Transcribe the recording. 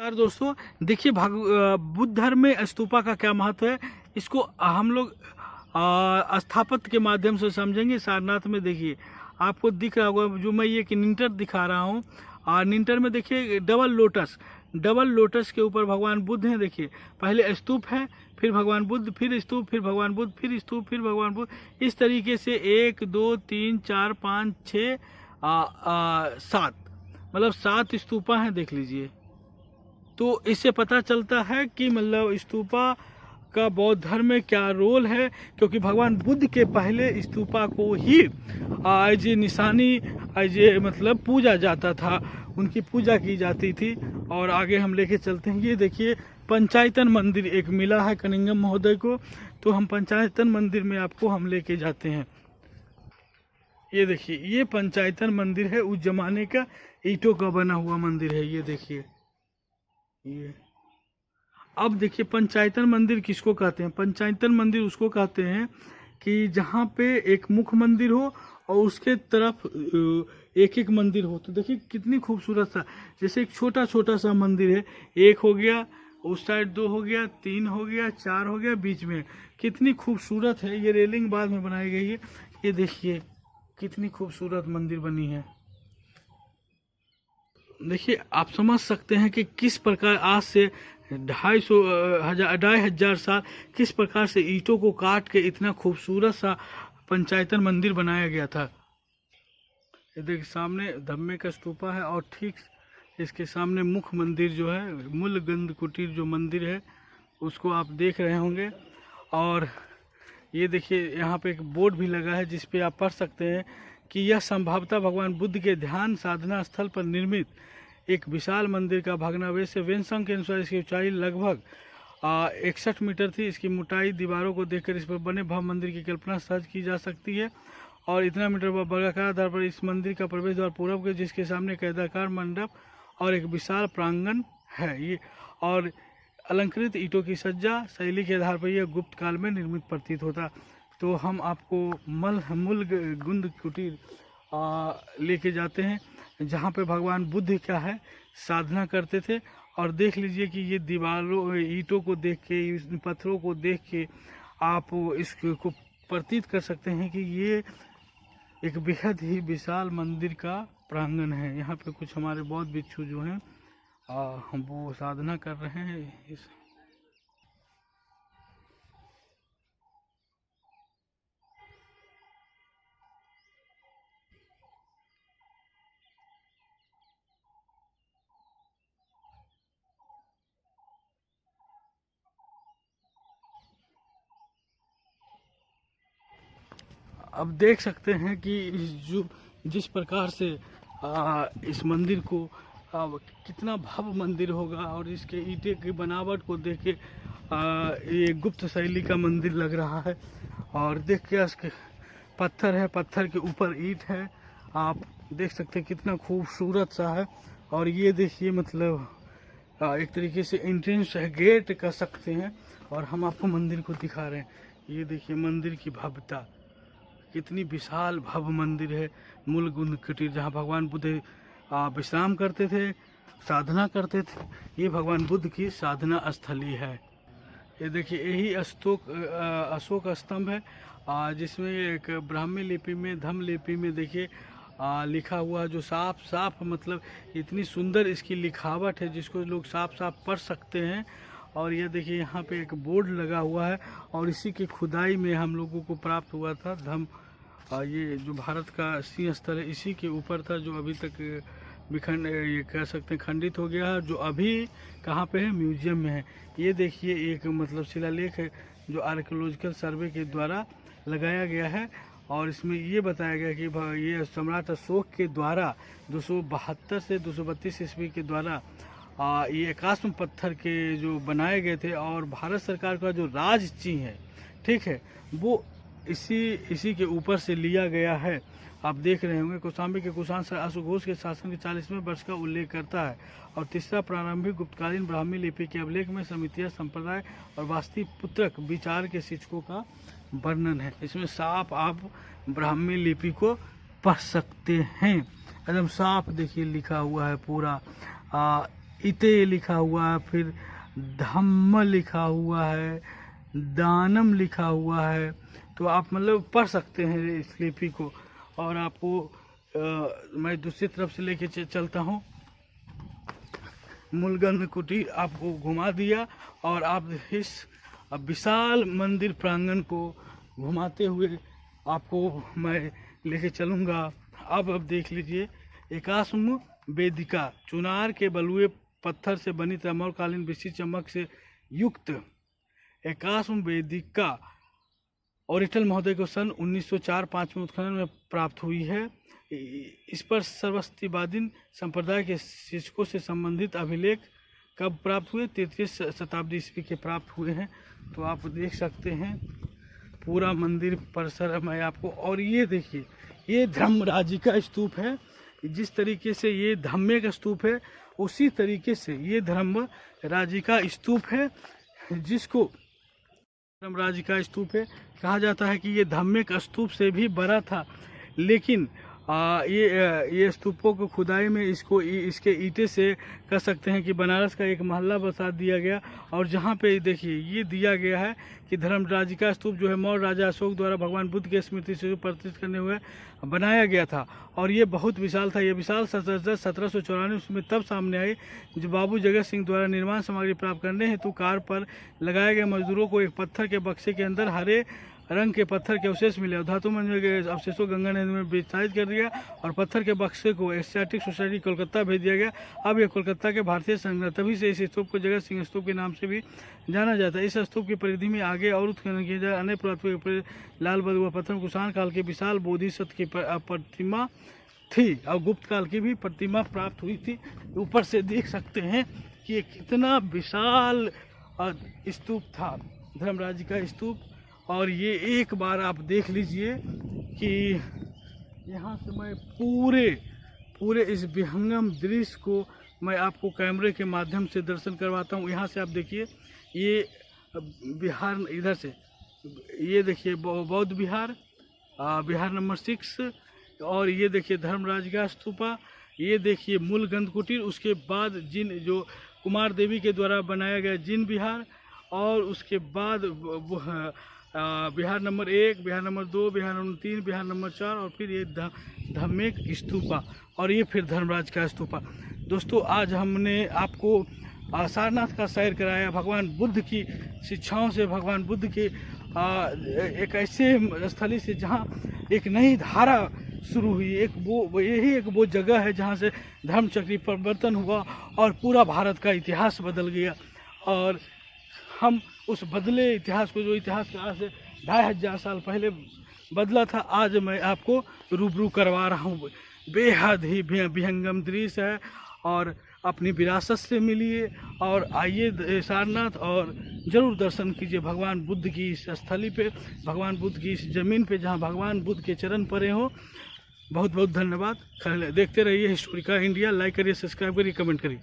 यार दोस्तों, देखिए बुद्ध धर्म में स्तूपा का क्या महत्व है। इसको हम लोग स्थापत्य के माध्यम से समझेंगे। सारनाथ में देखिए आपको दिख रहा होगा, जो मैं ये कि निंटर दिखा रहा हूँ। और निंटर में देखिए डबल लोटस के ऊपर भगवान बुद्ध हैं। देखिए पहले स्तूप है, फिर भगवान बुद्ध, फिर स्तूप, फिर भगवान बुद्ध, फिर स्तूप, फिर भगवान बुद्ध। इस तरीके से 1 2 3 4 5 6 7, मतलब 7 स्तूपा हैं, देख लीजिए। तो इससे पता चलता है कि मतलब स्तूपा का बौद्ध धर्म में क्या रोल है, क्योंकि भगवान बुद्ध के पहले स्तूपा को ही एज निशानी, एज मतलब पूजा जाता था, उनकी पूजा की जाती थी। और आगे हम लेके चलते हैं। ये देखिए पंचायतन मंदिर एक मिला है कनिंगम महोदय को, तो हम पंचायतन मंदिर में आपको हम लेके जाते हैं। ये देखिए ये पंचायतन मंदिर है, उस जमाने का ईंटों का बना हुआ मंदिर है। ये देखिए ये। अब देखिए पंचायतन मंदिर किसको कहते हैं। पंचायतन मंदिर उसको कहते हैं कि जहाँ पे एक मुख्य मंदिर हो और उसके तरफ एक एक मंदिर हो। तो देखिए कितनी खूबसूरत सा, जैसे एक छोटा छोटा सा मंदिर है, एक हो गया उस साइड, 2 हो गया, 3 हो गया, 4 हो गया, बीच में। कितनी खूबसूरत है। ये रेलिंग बाद में बनाई गई है। ये देखिए कितनी खूबसूरत मंदिर बनी है। देखिए आप समझ सकते हैं कि किस प्रकार आज से 2,500 साल किस प्रकार से ईंटों को काट के इतना खूबसूरत सा पंचायतन मंदिर बनाया गया था। ये देखिए सामने धम्मे का स्तूपा है और ठीक इसके सामने मुख्य मंदिर जो है, मूल गंध कुटीर जो मंदिर है, उसको आप देख रहे होंगे। और ये देखिए यहाँ पे एक बोर्ड भी लगा है जिस पे आप पढ़ सकते हैं कि यह संभवतः भगवान बुद्ध के ध्यान साधना स्थल पर निर्मित एक विशाल मंदिर का भग्नावशेष है। वेनसंग के अनुसार इसकी ऊंचाई लगभग 61 मीटर थी। इसकी मोटाई दीवारों को देखकर इस पर बने भव्य मंदिर की कल्पना सहज की जा सकती है। और इतना मीटर वर्गाकार आधार पर इस मंदिर का प्रवेश द्वार पूरब के, जिसके सामने कैदाकार मंडप और एक विशाल प्रांगण है। ये और अलंकृत ईंटों की सज्जा शैली के आधार पर यह गुप्त काल में निर्मित प्रतीत होता। तो हम आपको मूल गुंद कुटीर लेके जाते हैं, जहाँ पे भगवान बुद्ध क्या है साधना करते थे। और देख लीजिए कि ये दीवारों ईंटों को देख के, इस पत्थरों को देख के आप इसको प्रतीत कर सकते हैं कि ये एक बेहद ही विशाल मंदिर का प्रांगण है। यहाँ पे कुछ हमारे बौद्ध भिक्षु जो हैं हम वो साधना कर रहे हैं इस। अब देख सकते हैं कि जिस प्रकार से इस मंदिर को कितना भव्य मंदिर होगा। और इसके ईंटे की बनावट को देख के ये गुप्त शैली का मंदिर लग रहा है। और देख के इसके पत्थर है, पत्थर के ऊपर ईंट है, आप देख सकते हैं कितना खूबसूरत सा है। और ये देखिए मतलब एक तरीके से एंट्रेंस है, गेट कह सकते हैं। और हम आपको मंदिर को दिखा रहे हैं। ये देखिए मंदिर की भव्यता, कितनी विशाल भव्य मंदिर है। मूल गुंद कुटीर, जहाँ भगवान बुद्ध विश्राम करते थे, साधना करते थे। ये भगवान बुद्ध की साधना स्थली है। ये देखिए यही अशोक स्तंभ है, जिसमें एक ब्राह्मी लिपि में, धम्म लिपि में देखिए लिखा हुआ, जो साफ साफ मतलब इतनी सुंदर इसकी लिखावट है जिसको लोग साफ साफ पढ़ सकते हैं। और ये देखिए यहाँ पे एक बोर्ड लगा हुआ है, और इसी की खुदाई में हम लोगों को प्राप्त हुआ था धम्म। ये जो भारत का सिंह स्थल है, इसी के ऊपर था, जो अभी तक ये कह सकते हैं खंडित हो गया है, जो अभी कहाँ पे है, म्यूजियम में है। ये देखिए एक मतलब शिलालेख है जो आर्कियोलॉजिकल सर्वे के द्वारा लगाया गया है। और इसमें ये बताया गया कि ये सम्राट अशोक के द्वारा 272 से 232 ईस्वी के द्वारा ये एकाश्म पत्थर के जो बनाए गए थे। और भारत सरकार का जो राज चिन्ह है, ठीक है, वो इसी के ऊपर से लिया गया है। आप देख रहे होंगे कौशाम्बी के कुषाण अश्वघोष के शासन के 40वें वर्ष का उल्लेख करता है। और तीसरा प्रारंभिक गुप्तकालीन ब्राह्मी लिपि के अभिलेख में समितिया संप्रदाय और वास्तुपुत्रक विचार के शिक्षकों का वर्णन है। इसमें साफ आप ब्राह्मी लिपि को पढ़ सकते हैं, एकदम साफ देखिए लिखा हुआ है पूरा। इते लिखा हुआ है, फिर धम्म लिखा हुआ है, दानम लिखा हुआ है। तो आप मतलब पढ़ सकते हैं इस लिपि को। और आपको मैं दूसरी तरफ से लेके चलता हूँ। मूलगंध कुटीर आपको घुमा दिया और आप इस विशाल मंदिर प्रांगण को घुमाते हुए आपको मैं लेके चलूँगा। अब देख लीजिए, एकाश्म वेदिका चुनार के बलुए पत्थर से बनी तैमूरकालीन विशिष्ट चमक से युक्त एकाश्म वेदिका ओरिटल महोदय को सन 1904-5 में उत्खनन में प्राप्त हुई है। इस पर सरस्वतीवादी संप्रदाय के शिक्षकों से संबंधित अभिलेख कब प्राप्त हुए? 33 शताब्दी ईस्वी के प्राप्त हुए हैं। तो आप देख सकते हैं पूरा मंदिर परिसर मैं आपको। और ये देखिए, ये धर्मराजी का स्तूप है। जिस तरीके से ये धम्मे का स्तूप है, उसी तरीके से ये धर्मराजी का स्तूप है, जिसको धर्मराजी का स्तूप है। कहा जाता है कि ये धम्मे का स्तूप से भी बड़ा था, लेकिन ये स्तूपों को खुदाई में इसके ईंटे से कह सकते हैं कि बनारस का एक महल्ला बसा दिया गया। और जहाँ पे देखिए ये दिया गया है कि धर्मराजी का स्तूप जो है मौर्य राजा अशोक द्वारा भगवान बुद्ध की स्मृति से प्रतिष्ठित करने हुए बनाया गया था। और ये बहुत विशाल था। ये विशाल 1794 में तब सामने आई जब बाबू जगत सिंह द्वारा निर्माण सामग्री प्राप्त करने हेतु कार पर लगाए गए मजदूरों को एक पत्थर के बक्से के अंदर हरे रंग के पत्थर के अवशेष मिले और धातु मंजर के अवशेषों गंगा नदी में विस्तारित कर दिया और पत्थर के बक्से को एशियाटिक सोसाइटी कोलकाता भेज दिया गया। अब यह कोलकाता के भारतीय संग्रह, तभी से इस स्तूप को जगत सिंह स्तूप के नाम से भी जाना जाता है। इस स्तूप की परिधि में आगे और उत्खनन किए जाए अन्य पुरातत्व लाल बलुआ पत्थर कुषाण काल के विशाल बोधिसत्व की प्रतिमा थी और गुप्त काल की भी प्रतिमा प्राप्त हुई थी। ऊपर से देख सकते हैं कि ये कितना विशाल स्तूप था, धर्मराज का स्तूप। और ये एक बार आप देख लीजिए कि यहाँ से मैं पूरे इस विहंगम दृश्य को मैं आपको कैमरे के माध्यम से दर्शन करवाता हूँ। यहाँ से आप देखिए, ये बिहार, इधर से ये देखिए बौद्ध विहार, बिहार नंबर 6। और ये देखिए धर्मराज का स्तूपा, ये देखिए मूलगंध कुटीर, उसके बाद जिन जो कुमार देवी के द्वारा बनाया गया जिन विहार, और उसके बाद Bihar number 1, Bihar number 2, Bihar number 3, Bihar number 4 और फिर ये धम्मेक स्तूपा और ये फिर धर्मराज का स्तूपा। दोस्तों, आज हमने आपको सारनाथ का सैर कराया, भगवान बुद्ध की शिक्षाओं से, भगवान बुद्ध के एक ऐसे स्थली से जहाँ एक नई धारा शुरू हुई। यही एक वो जगह है जहाँ से धर्म चक्री परिवर्तन हुआ और पूरा भारत का इतिहास बदल गया। और हम उस बदले इतिहास को, जो इतिहास का आज से 2500 साल पहले बदला था, आज मैं आपको रूबरू करवा रहा हूँ। बेहद ही विहंगम दृश्य है और अपनी विरासत से मिलिए और आइए सारनाथ और ज़रूर दर्शन कीजिए भगवान बुद्ध की इस स्थली पे, भगवान बुद्ध की इस ज़मीन पे जहाँ भगवान बुद्ध के चरण पड़े हों। बहुत बहुत धन्यवाद। देखते रहिए हिस्टोरिका इंडिया। लाइक करिए, सब्सक्राइब करिए, कमेंट करिए।